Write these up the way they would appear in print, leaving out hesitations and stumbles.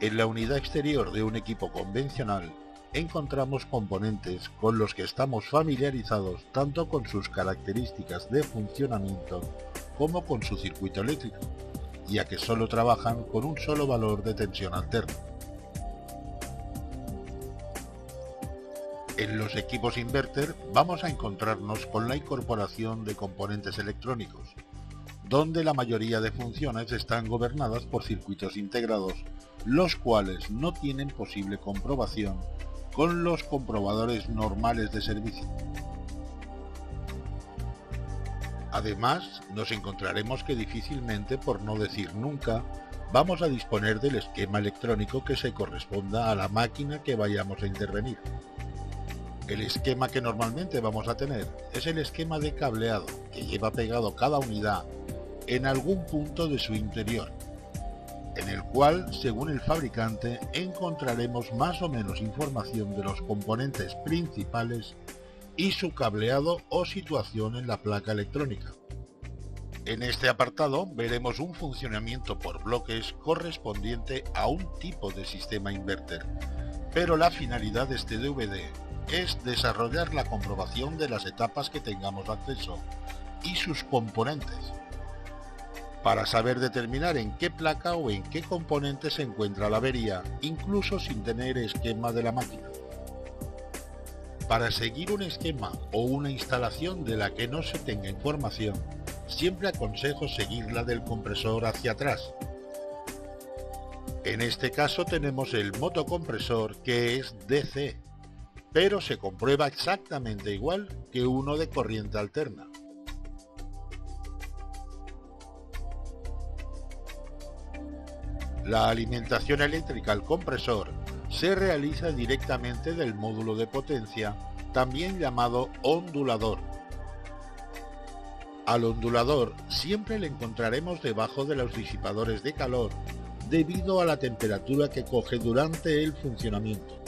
En la unidad exterior de un equipo convencional encontramos componentes con los que estamos familiarizados tanto con sus características de funcionamiento como con su circuito eléctrico, ya que solo trabajan con un solo valor de tensión alterno. En los equipos inverter vamos a encontrarnos con la incorporación de componentes electrónicos, donde la mayoría de funciones están gobernadas por circuitos integrados, los cuales no tienen posible comprobación con los comprobadores normales de servicio. Además, nos encontraremos que difícilmente, por no decir nunca, vamos a disponer del esquema electrónico que se corresponda a la máquina que vayamos a intervenir. El esquema que normalmente vamos a tener es el esquema de cableado, que lleva pegado cada unidad en algún punto de su interior, en el cual, según el fabricante, encontraremos más o menos información de los componentes principales y su cableado o situación en la placa electrónica. En este apartado veremos un funcionamiento por bloques correspondiente a un tipo de sistema inverter, pero la finalidad de este DVD es desarrollar la comprobación de las etapas que tengamos acceso y sus componentes, para saber determinar en qué placa o en qué componente se encuentra la avería, incluso sin tener esquema de la máquina. Para seguir un esquema o una instalación de la que no se tenga información, siempre aconsejo seguir la del compresor hacia atrás. En este caso tenemos el motocompresor, que es DC, pero se comprueba exactamente igual que uno de corriente alterna. La alimentación eléctrica al compresor se realiza directamente del módulo de potencia, también llamado ondulador. Al ondulador siempre le encontraremos debajo de los disipadores de calor, debido a la temperatura que coge durante el funcionamiento.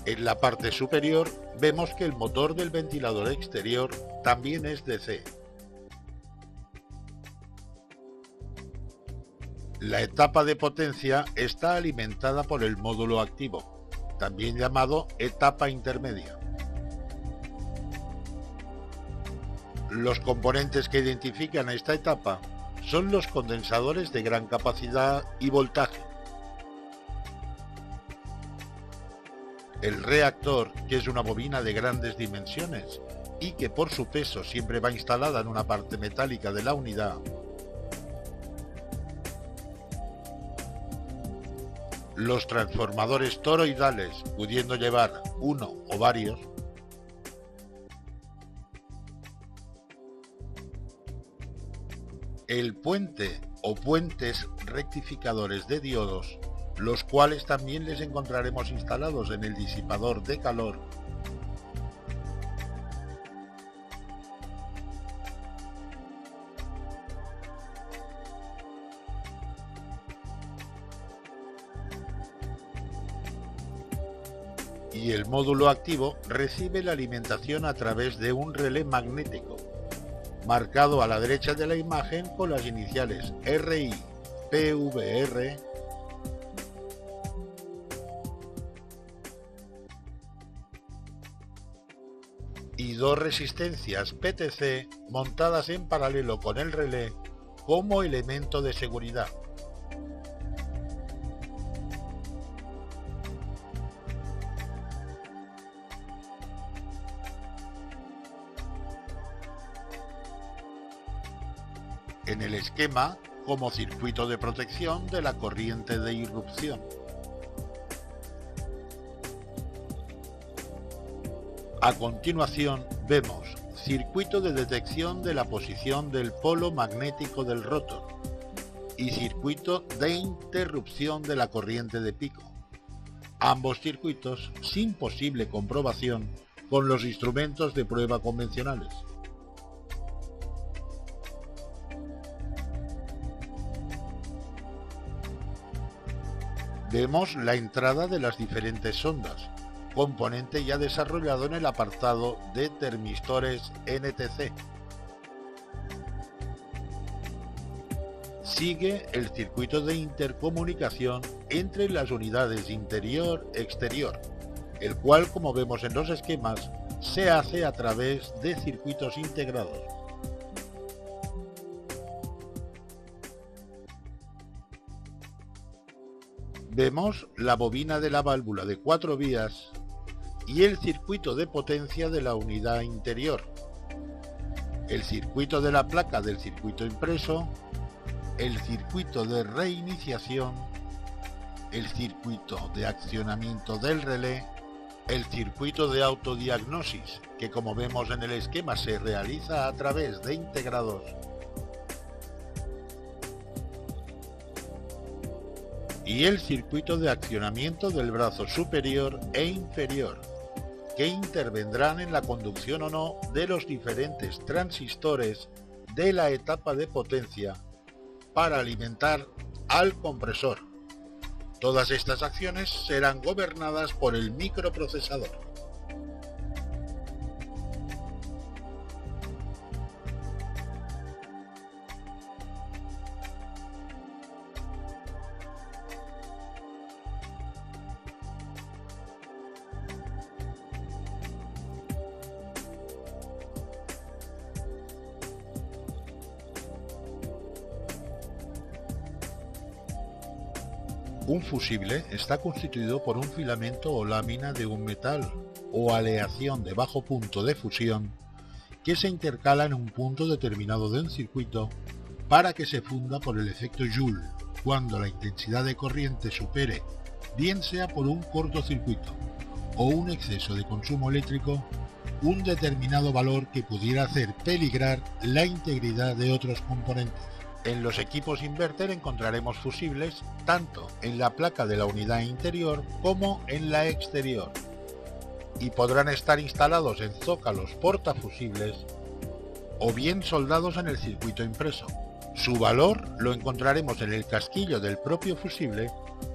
En la parte superior vemos que el motor del ventilador exterior también es DC. La etapa de potencia está alimentada por el módulo activo, también llamado etapa intermedia. Los componentes que identifican a esta etapa son los condensadores de gran capacidad y voltaje, el reactor, que es una bobina de grandes dimensiones y que por su peso siempre va instalada en una parte metálica de la unidad, los transformadores toroidales, pudiendo llevar uno o varios, el puente o puentes rectificadores de diodos, los cuales también les encontraremos instalados en el disipador de calor, y el módulo activo recibe la alimentación a través de un relé magnético, marcado a la derecha de la imagen con las iniciales RI, PVR, y dos resistencias PTC montadas en paralelo con el relé como elemento de seguridad. En el esquema como circuito de protección de la corriente de irrupción. A continuación vemos circuito de detección de la posición del polo magnético del rotor y circuito de interrupción de la corriente de pico, ambos circuitos sin posible comprobación con los instrumentos de prueba convencionales. Vemos la entrada de las diferentes sondas, componente ya desarrollado en el apartado de termistores NTC. Sigue el circuito de intercomunicación entre las unidades interior-exterior, el cual, como vemos en los esquemas, se hace a través de circuitos integrados. Vemos la bobina de la válvula de 4 vías y el circuito de potencia de la unidad interior, el circuito de la placa del circuito impreso, el circuito de reiniciación, el circuito de accionamiento del relé, el circuito de autodiagnosis, que como vemos en el esquema se realiza a través de integrados, y el circuito de accionamiento del brazo superior e inferior, que intervendrán en la conducción o no de los diferentes transistores de la etapa de potencia para alimentar al compresor. Todas estas acciones serán gobernadas por el microprocesador. Un fusible está constituido por un filamento o lámina de un metal o aleación de bajo punto de fusión que se intercala en un punto determinado de un circuito para que se funda por el efecto Joule cuando la intensidad de corriente supere, bien sea por un cortocircuito o un exceso de consumo eléctrico, un determinado valor que pudiera hacer peligrar la integridad de otros componentes. En los equipos inverter encontraremos fusibles tanto en la placa de la unidad interior como en la exterior, y podrán estar instalados en zócalos portafusibles o bien soldados en el circuito impreso. Su valor lo encontraremos en el casquillo del propio fusible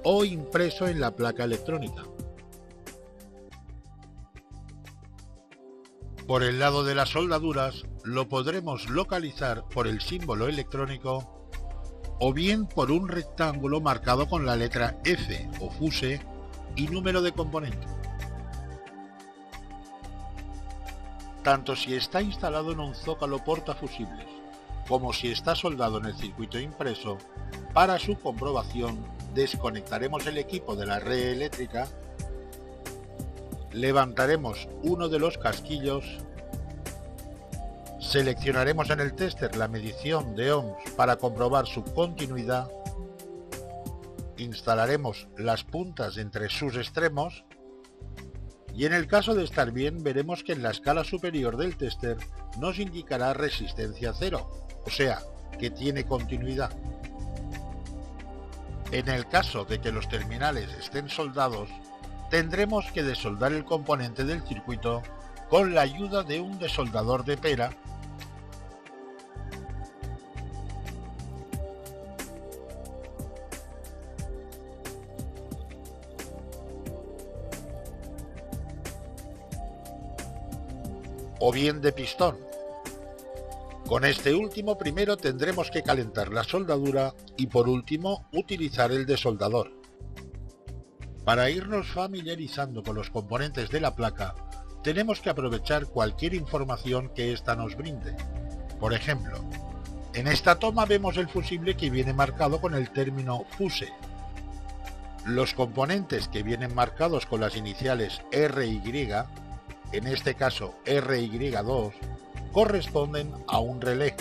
o impreso en la placa electrónica. Por el lado de las soldaduras lo podremos localizar por el símbolo electrónico o bien por un rectángulo marcado con la letra F o fuse y número de componente. Tanto si está instalado en un zócalo portafusibles como si está soldado en el circuito impreso, para su comprobación desconectaremos el equipo de la red eléctrica, levantaremos uno de los casquillos, seleccionaremos en el tester la medición de ohms para comprobar su continuidad, instalaremos las puntas entre sus extremos y en el caso de estar bien veremos que en la escala superior del tester nos indicará resistencia cero, o sea, que tiene continuidad. En el caso de que los terminales estén soldados, tendremos que desoldar el componente del circuito con la ayuda de un desoldador de pera o bien de pistón. Con este último primero tendremos que calentar la soldadura y por último utilizar el desoldador. Para irnos familiarizando con los componentes de la placa, tenemos que aprovechar cualquier información que ésta nos brinde. Por ejemplo, en esta toma vemos el fusible que viene marcado con el término fuse. Los componentes que vienen marcados con las iniciales RY, en este caso RY2, corresponden a un relé.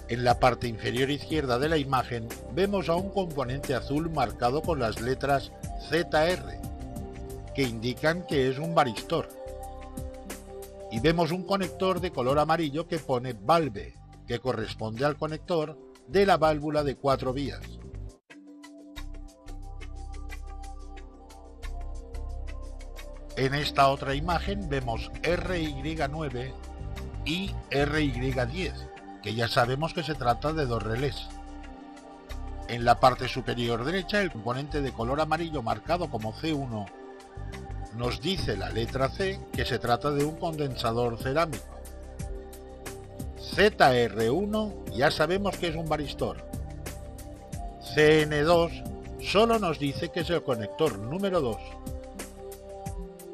En la parte inferior izquierda de la imagen vemos a un componente azul marcado con las letras ZR, que indican que es un varistor. Y vemos un conector de color amarillo que pone valve, que corresponde al conector de la válvula de 4 vías. En esta otra imagen vemos RY9 y RY10, que ya sabemos que se trata de dos relés. En la parte superior derecha, el componente de color amarillo marcado como C1 nos dice la letra C que se trata de un condensador cerámico. ZR1 ya sabemos que es un varistor. CN2 solo nos dice que es el conector número 2.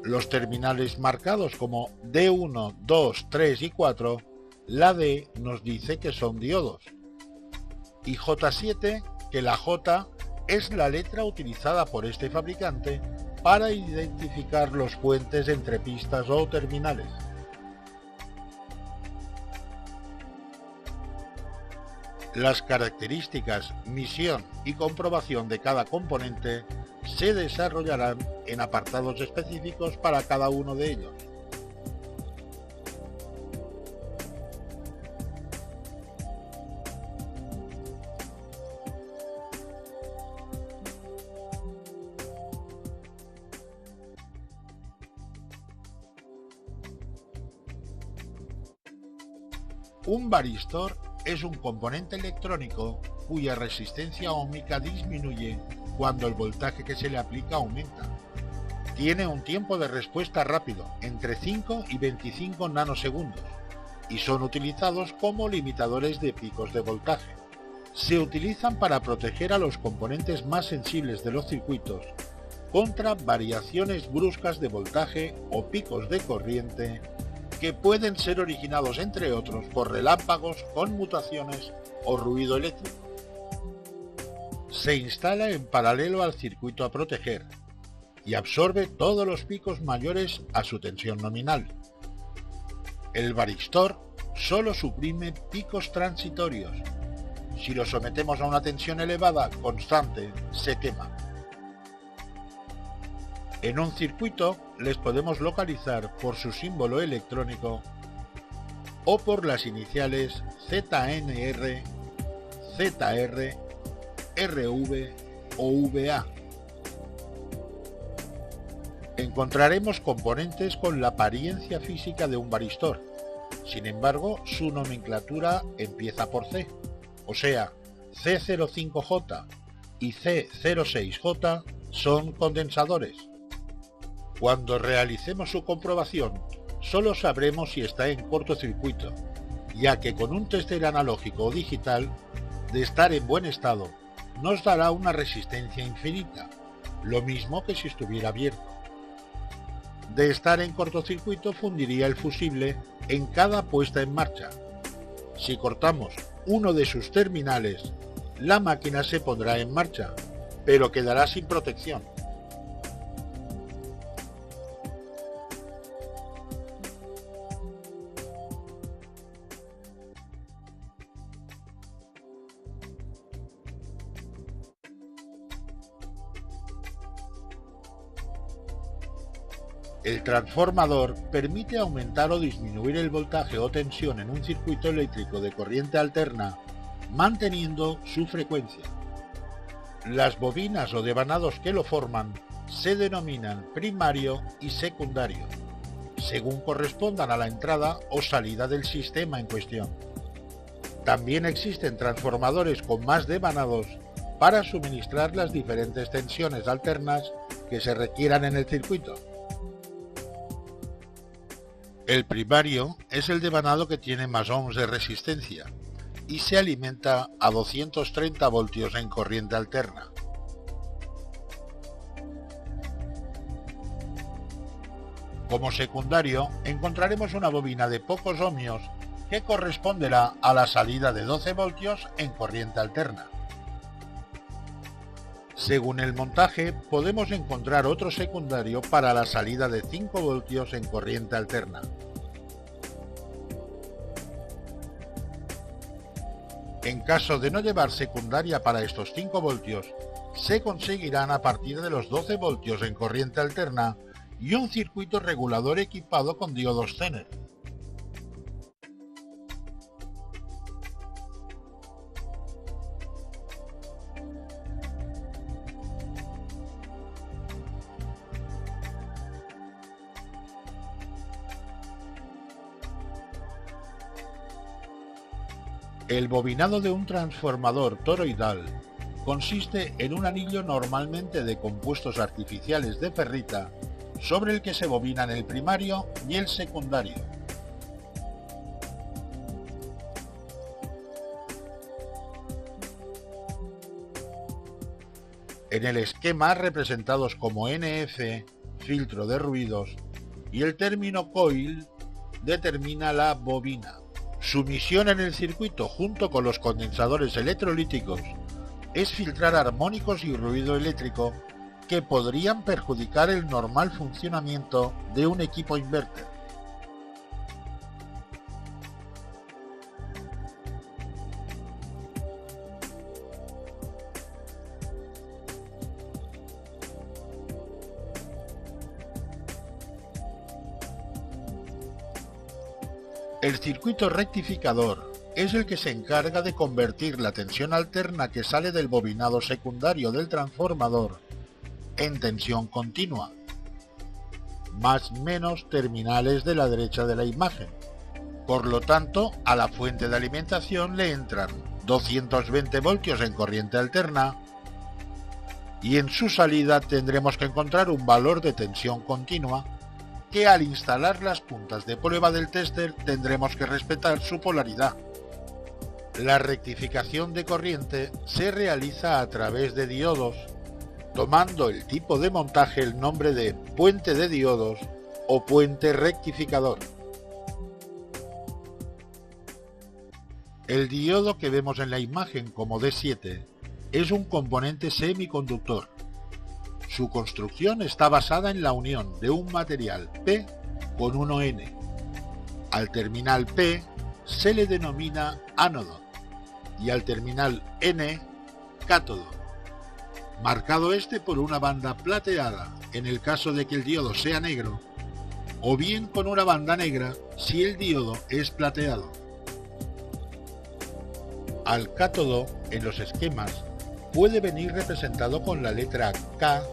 Los terminales marcados como D1, 2, 3 y 4, la D nos dice que son diodos. Y J7, que la J es la letra utilizada por este fabricante para identificar los puentes entre pistas o terminales. Las características, misión y comprobación de cada componente se desarrollarán en apartados específicos para cada uno de ellos. Un varistor es un componente electrónico cuya resistencia óhmica disminuye cuando el voltaje que se le aplica aumenta. Tiene un tiempo de respuesta rápido, entre 5 y 25 nanosegundos, y son utilizados como limitadores de picos de voltaje. Se utilizan para proteger a los componentes más sensibles de los circuitos contra variaciones bruscas de voltaje o picos de corriente que pueden ser originados, entre otros, por relámpagos, conmutaciones o ruido eléctrico. Se instala en paralelo al circuito a proteger y absorbe todos los picos mayores a su tensión nominal. El varistor solo suprime picos transitorios. Si lo sometemos a una tensión elevada constante, se quema. En un circuito les podemos localizar por su símbolo electrónico o por las iniciales ZNR, ZR, RV o VA. Encontraremos componentes con la apariencia física de un varistor. Sin embargo, su nomenclatura empieza por C, o sea, C05J y C06J son condensadores. Cuando realicemos su comprobación, solo sabremos si está en cortocircuito, ya que con un tester analógico o digital, de estar en buen estado, nos dará una resistencia infinita, lo mismo que si estuviera abierto. De estar en cortocircuito, fundiría el fusible en cada puesta en marcha. Si cortamos uno de sus terminales, la máquina se pondrá en marcha, pero quedará sin protección. El transformador permite aumentar o disminuir el voltaje o tensión en un circuito eléctrico de corriente alterna, manteniendo su frecuencia. Las bobinas o devanados que lo forman se denominan primario y secundario, según correspondan a la entrada o salida del sistema en cuestión. También existen transformadores con más devanados para suministrar las diferentes tensiones alternas que se requieran en el circuito. El primario es el devanado que tiene más ohms de resistencia y se alimenta a 230 voltios en corriente alterna. Como secundario, encontraremos una bobina de pocos ohmios que corresponderá a la salida de 12 voltios en corriente alterna. Según el montaje, podemos encontrar otro secundario para la salida de 5 voltios en corriente alterna. En caso de no llevar secundaria para estos 5 voltios, se conseguirán a partir de los 12 voltios en corriente alterna y un circuito regulador equipado con diodos Zener. El bobinado de un transformador toroidal consiste en un anillo normalmente de compuestos artificiales de ferrita sobre el que se bobinan el primario y el secundario. En el esquema representados como NF, filtro de ruidos, y el término coil determina la bobina. Su misión en el circuito junto con los condensadores electrolíticos es filtrar armónicos y ruido eléctrico que podrían perjudicar el normal funcionamiento de un equipo inverter. El circuito rectificador es el que se encarga de convertir la tensión alterna que sale del bobinado secundario del transformador en tensión continua, más menos terminales de la derecha de la imagen. Por lo tanto, a la fuente de alimentación le entran 220 voltios en corriente alterna y en su salida tendremos que encontrar un valor de tensión continua que al instalar las puntas de prueba del tester tendremos que respetar su polaridad. La rectificación de corriente se realiza a través de diodos, tomando el tipo de montaje el nombre de puente de diodos o puente rectificador. El diodo que vemos en la imagen como D7 es un componente semiconductor. Su construcción está basada en la unión de un material P con uno N. Al terminal P se le denomina ánodo y al terminal N cátodo, marcado este por una banda plateada en el caso de que el diodo sea negro, o bien con una banda negra si el diodo es plateado. Al cátodo en los esquemas puede venir representado con la letra K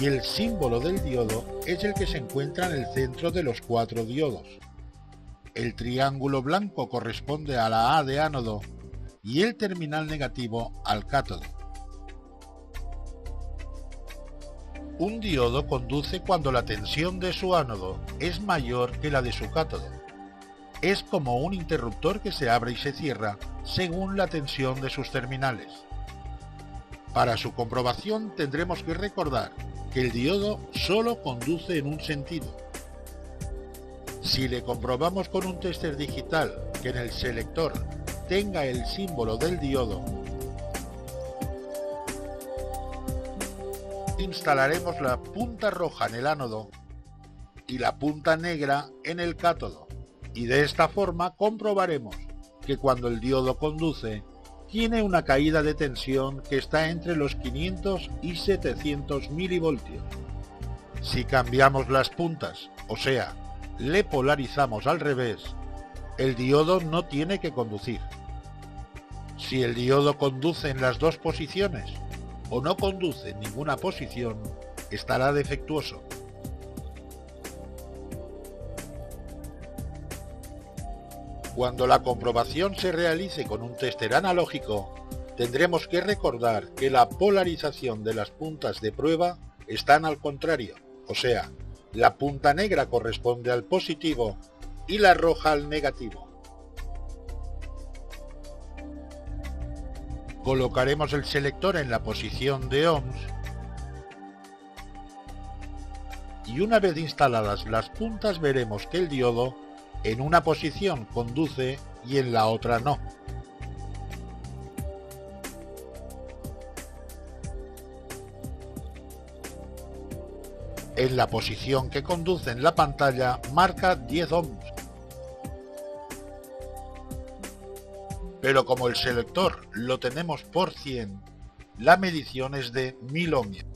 y el símbolo del diodo es el que se encuentra en el centro de los 4 diodos. El triángulo blanco corresponde a la A de ánodo y el terminal negativo al cátodo. Un diodo conduce cuando la tensión de su ánodo es mayor que la de su cátodo. Es como un interruptor que se abre y se cierra según la tensión de sus terminales. Para su comprobación tendremos que recordar que el diodo solo conduce en un sentido. Si le comprobamos con un tester digital que en el selector tenga el símbolo del diodo, instalaremos la punta roja en el ánodo y la punta negra en el cátodo, y de esta forma comprobaremos que cuando el diodo conduce tiene una caída de tensión que está entre los 500 y 700 milivoltios. Si cambiamos las puntas, o sea, le polarizamos al revés, el diodo no tiene que conducir. Si el diodo conduce en las dos posiciones o no conduce en ninguna posición, estará defectuoso. Cuando la comprobación se realice con un tester analógico, tendremos que recordar que la polarización de las puntas de prueba están al contrario, o sea, la punta negra corresponde al positivo y la roja al negativo. Colocaremos el selector en la posición de ohms y una vez instaladas las puntas veremos que el diodo en una posición conduce y en la otra no. En la posición que conduce en la pantalla marca 10 ohms. Pero como el selector lo tenemos por 100, la medición es de 1000 ohms.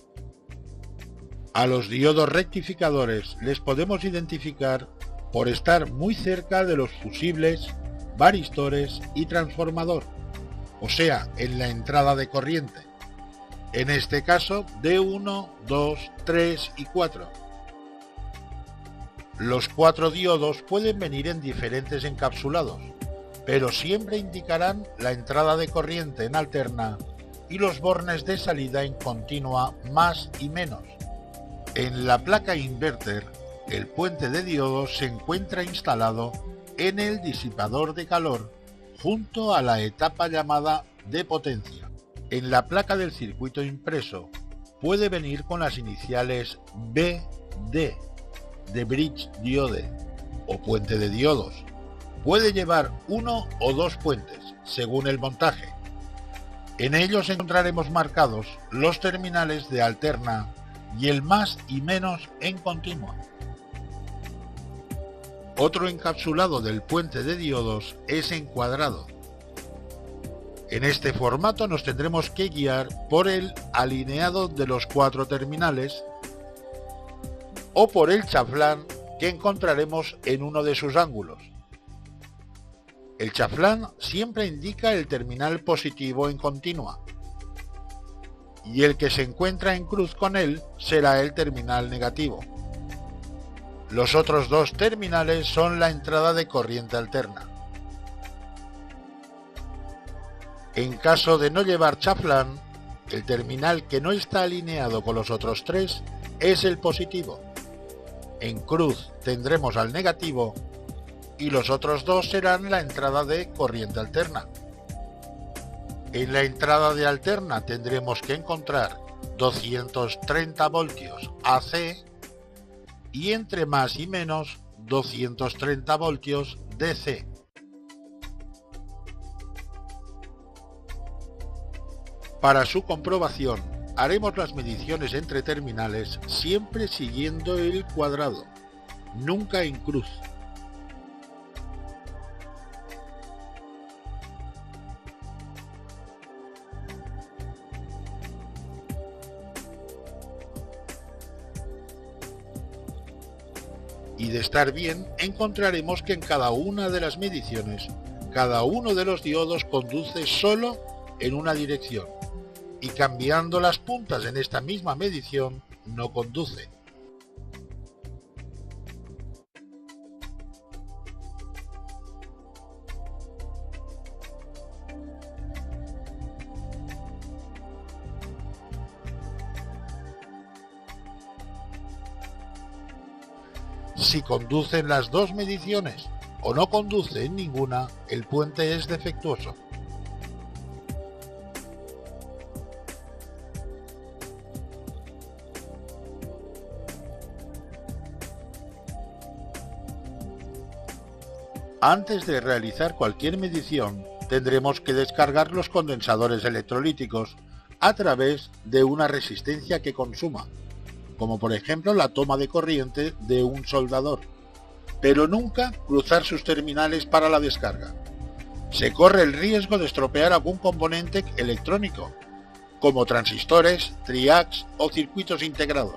A los diodos rectificadores les podemos identificar por estar muy cerca de los fusibles, varistores y transformador, o sea, en la entrada de corriente. En este caso, D1, 2, 3 y 4. Los 4 diodos pueden venir en diferentes encapsulados, pero siempre indicarán la entrada de corriente en alterna y los bornes de salida en continua más y menos. En la placa inverter, el puente de diodos se encuentra instalado en el disipador de calor junto a la etapa llamada de potencia. En la placa del circuito impreso puede venir con las iniciales BD de Bridge Diode o puente de diodos. Puede llevar uno o dos puentes, según el montaje. En ellos encontraremos marcados los terminales de alterna y el más y menos en continua. Otro encapsulado del puente de diodos es en cuadrado. En este formato nos tendremos que guiar por el alineado de los 4 terminales o por el chaflán que encontraremos en uno de sus ángulos. El chaflán siempre indica el terminal positivo en continua y el que se encuentra en cruz con él será el terminal negativo. Los otros 2 terminales son la entrada de corriente alterna. En caso de no llevar chaflán, el terminal que no está alineado con los otros 3 es el positivo. En cruz tendremos al negativo y los otros 2 serán la entrada de corriente alterna. En la entrada de alterna tendremos que encontrar 230 voltios AC y entre más y menos 230 voltios DC. Para su comprobación, haremos las mediciones entre terminales siempre siguiendo el cuadrado, nunca en cruz. Y de estar bien, encontraremos que en cada una de las mediciones, cada uno de los diodos conduce solo en una dirección, y cambiando las puntas en esta misma medición, no conduce. Si conduce en las 2 mediciones o no conduce en ninguna, el puente es defectuoso. Antes de realizar cualquier medición, tendremos que descargar los condensadores electrolíticos a través de una resistencia que consuma, como por ejemplo la toma de corriente de un soldador, pero nunca cruzar sus terminales para la descarga. Se corre el riesgo de estropear algún componente electrónico, como transistores, triacs o circuitos integrados.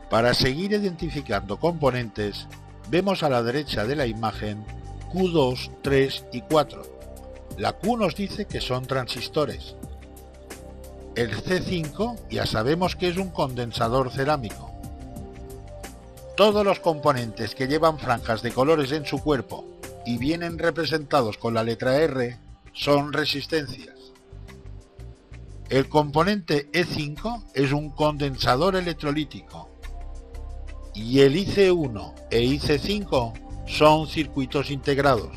Para seguir identificando componentes, vemos a la derecha de la imagen Q2, 3 y 4. La Q nos dice que son transistores. El C5 ya sabemos que es un condensador cerámico. Todos los componentes que llevan franjas de colores en su cuerpo y vienen representados con la letra R son resistencias. El componente E5 es un condensador electrolítico y el IC1 e IC5 son circuitos integrados.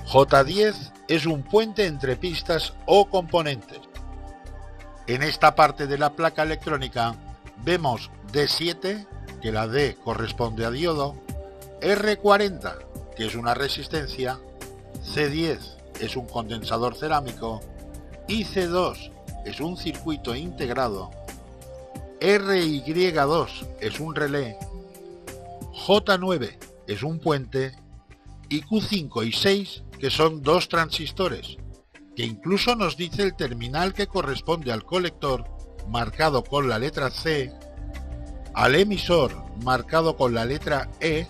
J10 es un puente entre pistas o componentes. En esta parte de la placa electrónica vemos D7, que la D corresponde a diodo, R40, que es una resistencia, C10 es un condensador cerámico y C2 es un circuito integrado, RY2 es un relé, J9 es un puente y Q5 y 6 que son 2 transistores, que incluso nos dice el terminal que corresponde al colector marcado con la letra C, al emisor marcado con la letra E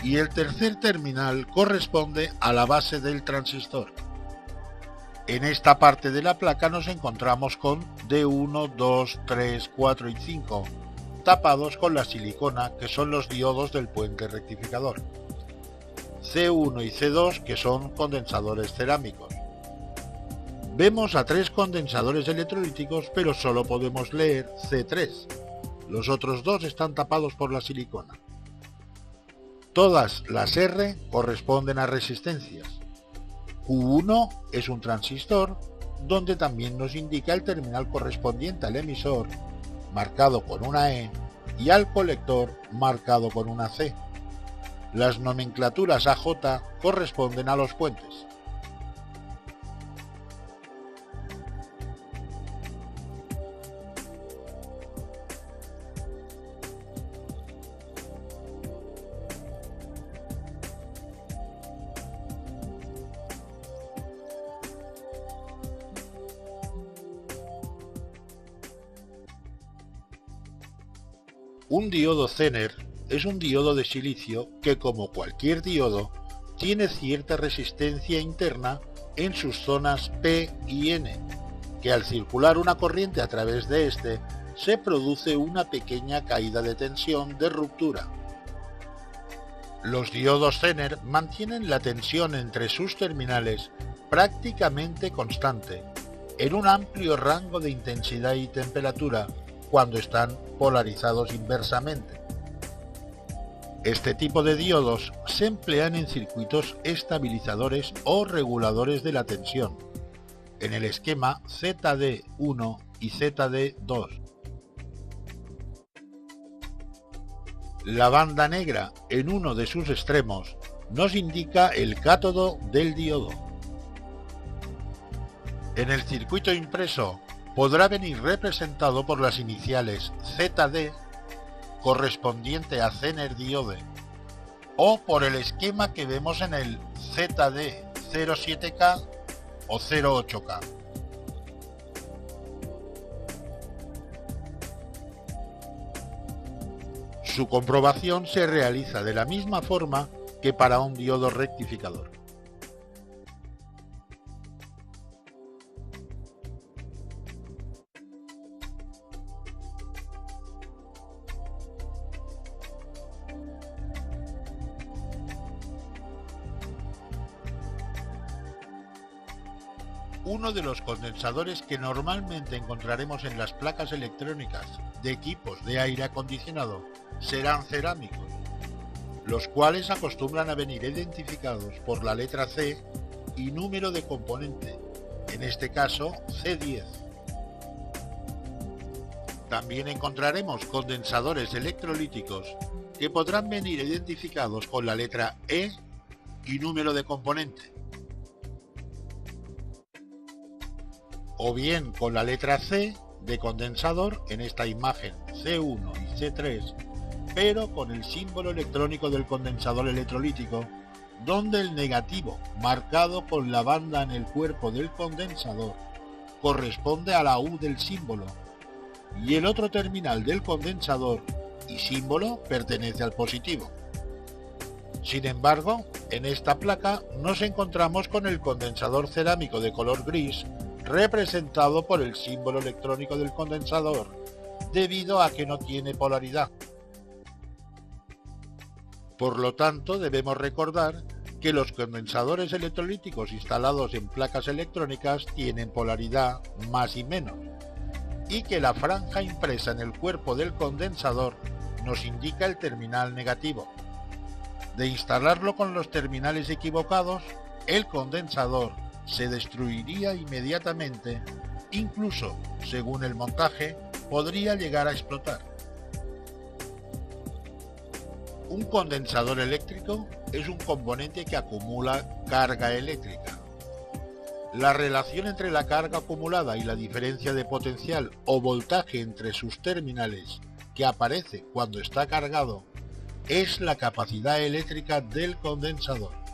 y el tercer terminal corresponde a la base del transistor. En esta parte de la placa nos encontramos con D1, 2, 3, 4 y 5, tapados con la silicona que son los diodos del puente rectificador. C1 y C2 que son condensadores cerámicos. Vemos a 3 condensadores electrolíticos, pero solo podemos leer C3. Los otros 2 están tapados por la silicona. Todas las R corresponden a resistencias. Q1 es un transistor, donde también nos indica el terminal correspondiente al emisor, marcado con una E, y al colector, marcado con una C. Las nomenclaturas AJ corresponden a los puentes. Un diodo Zener es un diodo de silicio que, como cualquier diodo, tiene cierta resistencia interna en sus zonas P y N, que al circular una corriente a través de este, se produce una pequeña caída de tensión de ruptura. Los diodos Zener mantienen la tensión entre sus terminales prácticamente constante, en un amplio rango de intensidad y temperatura, cuando están polarizados inversamente. Este tipo de diodos se emplean en circuitos estabilizadores o reguladores de la tensión, en el esquema ZD1 y ZD2. La banda negra en uno de sus extremos nos indica el cátodo del diodo. En el circuito impreso podrá venir representado por las iniciales ZD, correspondiente a Zener Diode, o por el esquema que vemos en el ZD07K o 08K. Su comprobación se realiza de la misma forma que para un diodo rectificador. Uno de los condensadores que normalmente encontraremos en las placas electrónicas de equipos de aire acondicionado serán cerámicos, los cuales acostumbran a venir identificados por la letra C y número de componente, en este caso C10. También encontraremos condensadores electrolíticos que podrán venir identificados con la letra E y número de componente, o bien con la letra C de condensador en esta imagen C1 y C3, pero con el símbolo electrónico del condensador electrolítico, donde el negativo marcado con la banda en el cuerpo del condensador corresponde a la U del símbolo, y el otro terminal del condensador y símbolo pertenece al positivo. Sin embargo, en esta placa nos encontramos con el condensador cerámico de color gris, representado por el símbolo electrónico del condensador, debido a que no tiene polaridad. Por lo tanto, debemos recordar que los condensadores electrolíticos instalados en placas electrónicas tienen polaridad más y menos, y que la franja impresa en el cuerpo del condensador nos indica el terminal negativo. De instalarlo con los terminales equivocados, el condensador se destruiría inmediatamente, incluso, según el montaje, podría llegar a explotar. Un condensador eléctrico es un componente que acumula carga eléctrica. La relación entre la carga acumulada y la diferencia de potencial o voltaje entre sus terminales que aparece cuando está cargado es la capacidad eléctrica del condensador.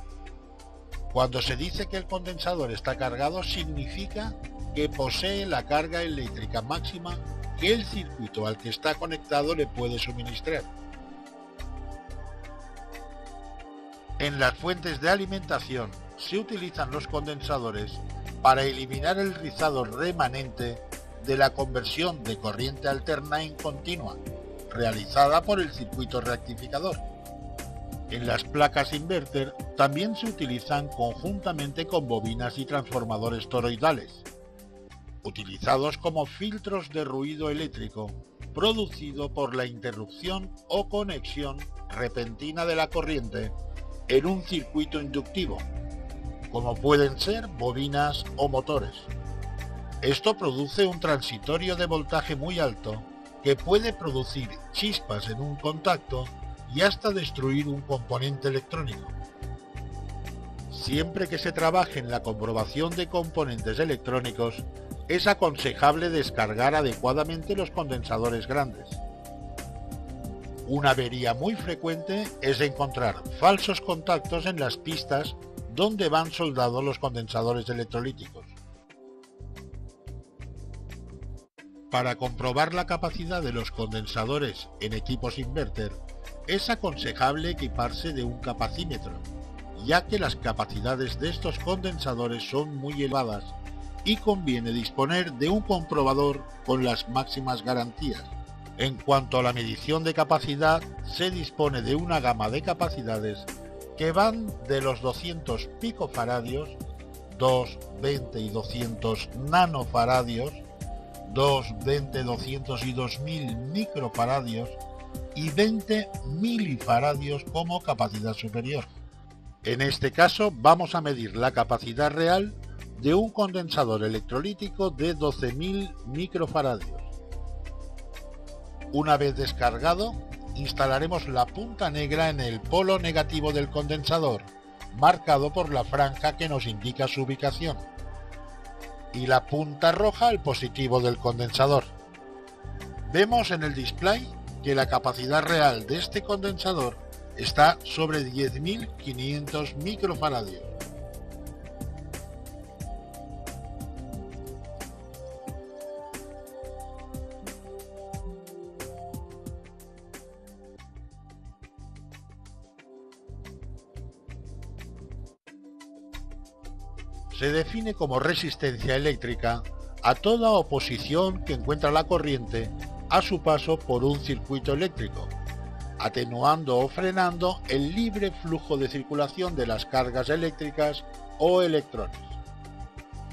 Cuando se dice que el condensador está cargado, significa que posee la carga eléctrica máxima que el circuito al que está conectado le puede suministrar. En las fuentes de alimentación se utilizan los condensadores para eliminar el rizado remanente de la conversión de corriente alterna en continua, realizada por el circuito rectificador. En las placas inverter también se utilizan conjuntamente con bobinas y transformadores toroidales. utilizados como filtros de ruido eléctrico producido por la interrupción o conexión repentina de la corriente en un circuito inductivo, como pueden ser bobinas o motores. Esto produce un transitorio de voltaje muy alto que puede producir chispas en un contacto y hasta destruir un componente electrónico. Siempre que se trabaje en la comprobación de componentes electrónicos, es aconsejable descargar adecuadamente los condensadores grandes. Una avería muy frecuente es encontrar falsos contactos en las pistas donde van soldados los condensadores electrolíticos. Para comprobar la capacidad de los condensadores en equipos inverter, es aconsejable equiparse de un capacímetro, ya que las capacidades de estos condensadores son muy elevadas y conviene disponer de un comprobador con las máximas garantías. En cuanto a la medición de capacidad, se dispone de una gama de capacidades que van de los 200 picofaradios, 2, 20 y 200 nanofaradios, 2, 20, 200 y 2000 microfaradios y 20 milifaradios como capacidad superior. En este caso vamos a medir la capacidad real de un condensador electrolítico de 12.000 microfaradios. Una vez descargado, instalaremos la punta negra en el polo negativo del condensador, marcado por la franja que nos indica su ubicación, y la punta roja al positivo del condensador. Vemos en el display que la capacidad real de este condensador está sobre 10.500 microfaradios. Se define como resistencia eléctrica a toda oposición que encuentra la corriente a su paso por un circuito eléctrico, atenuando o frenando el libre flujo de circulación de las cargas eléctricas o electrones.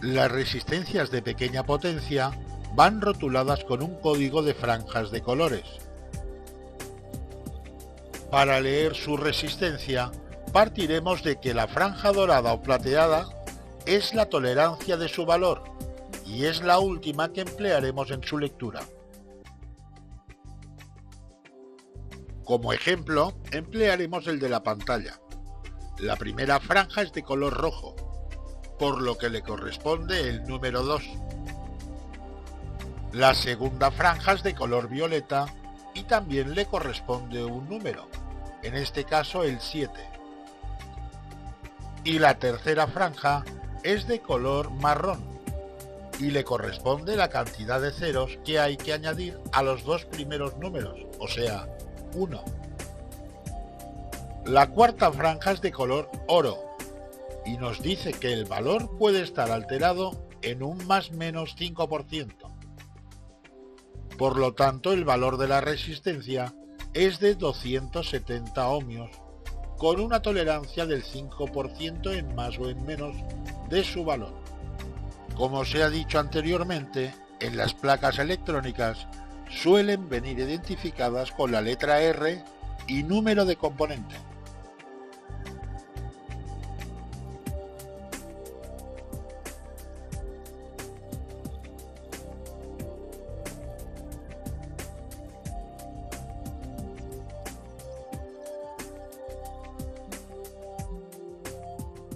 Las resistencias de pequeña potencia van rotuladas con un código de franjas de colores. Para leer su resistencia, partiremos de que la franja dorada o plateada es la tolerancia de su valor y es la última que emplearemos en su lectura. Como ejemplo, emplearemos el de la pantalla. La primera franja es de color rojo, por lo que le corresponde el número 2. La segunda franja es de color violeta y también le corresponde un número, en este caso el 7. Y la tercera franja es de color marrón y le corresponde la cantidad de ceros que hay que añadir a los dos primeros números, o sea, 1. La cuarta franja es de color oro y nos dice que el valor puede estar alterado en un más-menos 5%. Por lo tanto, el valor de la resistencia es de 270 ohmios, con una tolerancia del 5% en más o en menos de su valor. Como se ha dicho anteriormente, en las placas electrónicas suelen venir identificadas con la letra R y número de componente.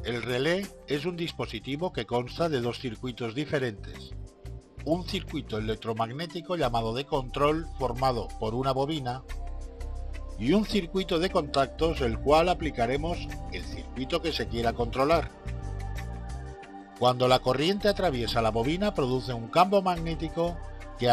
El relé es un dispositivo que consta de dos circuitos diferentes. Un circuito electromagnético llamado de control formado por una bobina y un circuito de contactos el cual aplicaremos el circuito que se quiera controlar. Cuando la corriente atraviesa la bobina produce un campo magnético que